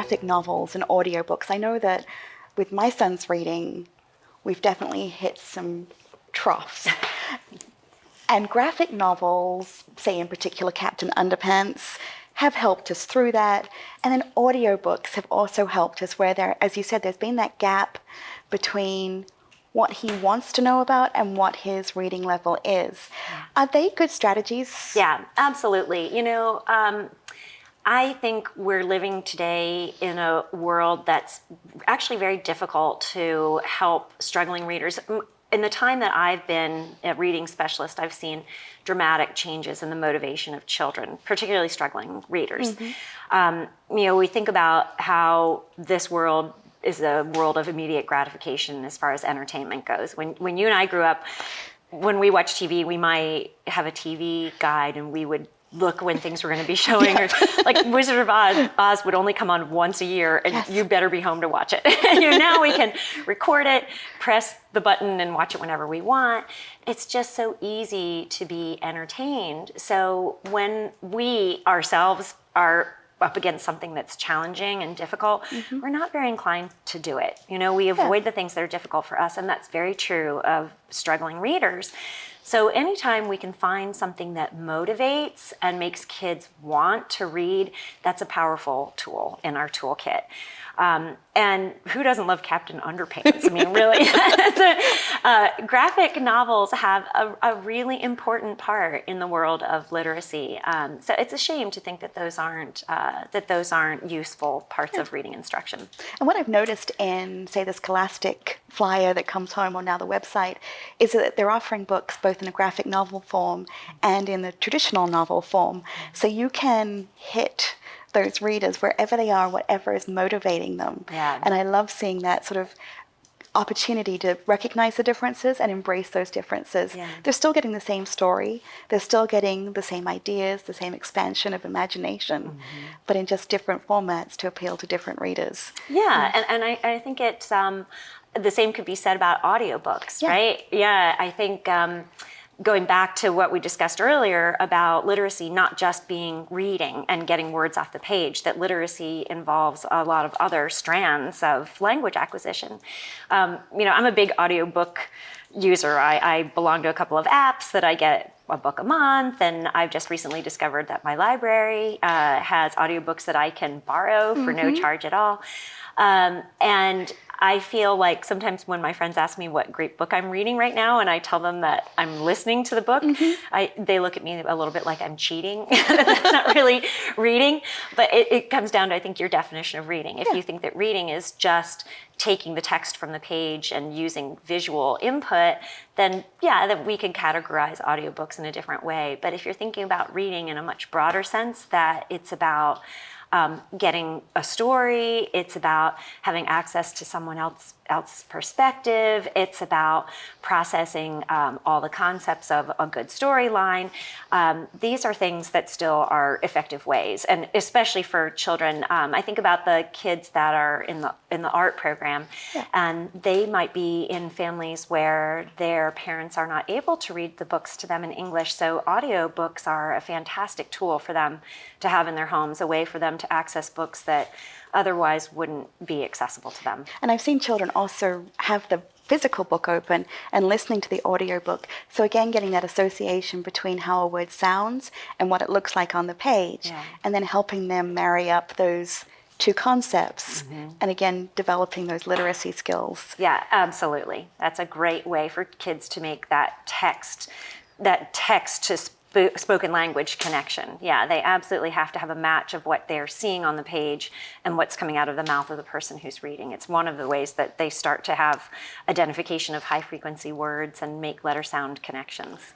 graphic novels and audiobooks. I know that with my son's reading, we've definitely hit some troughs. And graphic novels, say in particular Captain Underpants, have helped us through that. And then audiobooks have also helped us where there, as you said, there's been that gap between what he wants to know about and what his reading level is. Are they good strategies? Yeah, absolutely. You know, I think we're living today in a world that's actually very difficult to help struggling readers. In the time that I've been a reading specialist, I've seen dramatic changes in the motivation of children, particularly struggling readers. You know, we think about how this world is a world of immediate gratification as far as entertainment goes. When you and I grew up, when we watched TV, we might have a TV guide and we would look when things were going to be showing. Or like Wizard of Oz would only come on once a year, and you better be home to watch it. You know, now we can record it, press the button, and watch it whenever we want. It's just so easy to be entertained. So when we ourselves are up against something that's challenging and difficult, we're not very inclined to do it. You know, we avoid the things that are difficult for us, and that's very true of struggling readers. So anytime we can find something that motivates and makes kids want to read, that's a powerful tool in our toolkit. And who doesn't love Captain Underpants? I mean, really, graphic novels have a really important part in the world of literacy. So it's a shame to think that those aren't useful parts of reading instruction. And what I've noticed in, say, the Scholastic flyer that comes home on now the website is that they're offering books both in a graphic novel form and in the traditional novel form. So you can hit those readers wherever they are, whatever is motivating them. Yeah. And I love seeing that sort of opportunity to recognize the differences and embrace those differences. Yeah. They're still getting the same story, they're still getting the same ideas, the same expansion of imagination, but in just different formats to appeal to different readers. Yeah, and I think it's the same could be said about audiobooks, right? Yeah, I think going back to what we discussed earlier about literacy not just being reading and getting words off the page, that literacy involves a lot of other strands of language acquisition. You know, I'm a big audiobook user. I belong to a couple of apps that I get a book a month, and I've just recently discovered that my library has audiobooks that I can borrow for no charge at all. And I feel like sometimes when my friends ask me what great book I'm reading right now, and I tell them that I'm listening to the book, they look at me a little bit like I'm cheating. That's not really reading, but it comes down to, I think, your definition of reading. If you think that reading is just taking the text from the page and using visual input, then that we can categorize audiobooks in a different way. But if you're thinking about reading in a much broader sense, that it's about getting a story, it's about having access to someone else's perspective, it's about processing all the concepts of a good storyline. These are things that still are effective ways, and especially for children. I think about the kids that are in the art program, and they might be in families where their parents are not able to read the books to them in English, so audiobooks are a fantastic tool for them to have in their homes, a way for them to access books that otherwise wouldn't be accessible to them. And I've seen children also have the physical book open and listening to the audiobook. So again, getting that association between how a word sounds and what it looks like on the page, and then helping them marry up those two concepts, and again, developing those literacy skills. Yeah, absolutely. That's a great way for kids to make that text to spoken language connection. Yeah, they absolutely have to have a match of what they're seeing on the page and what's coming out of the mouth of the person who's reading. It's one of the ways that they start to have identification of high frequency words and make letter sound connections.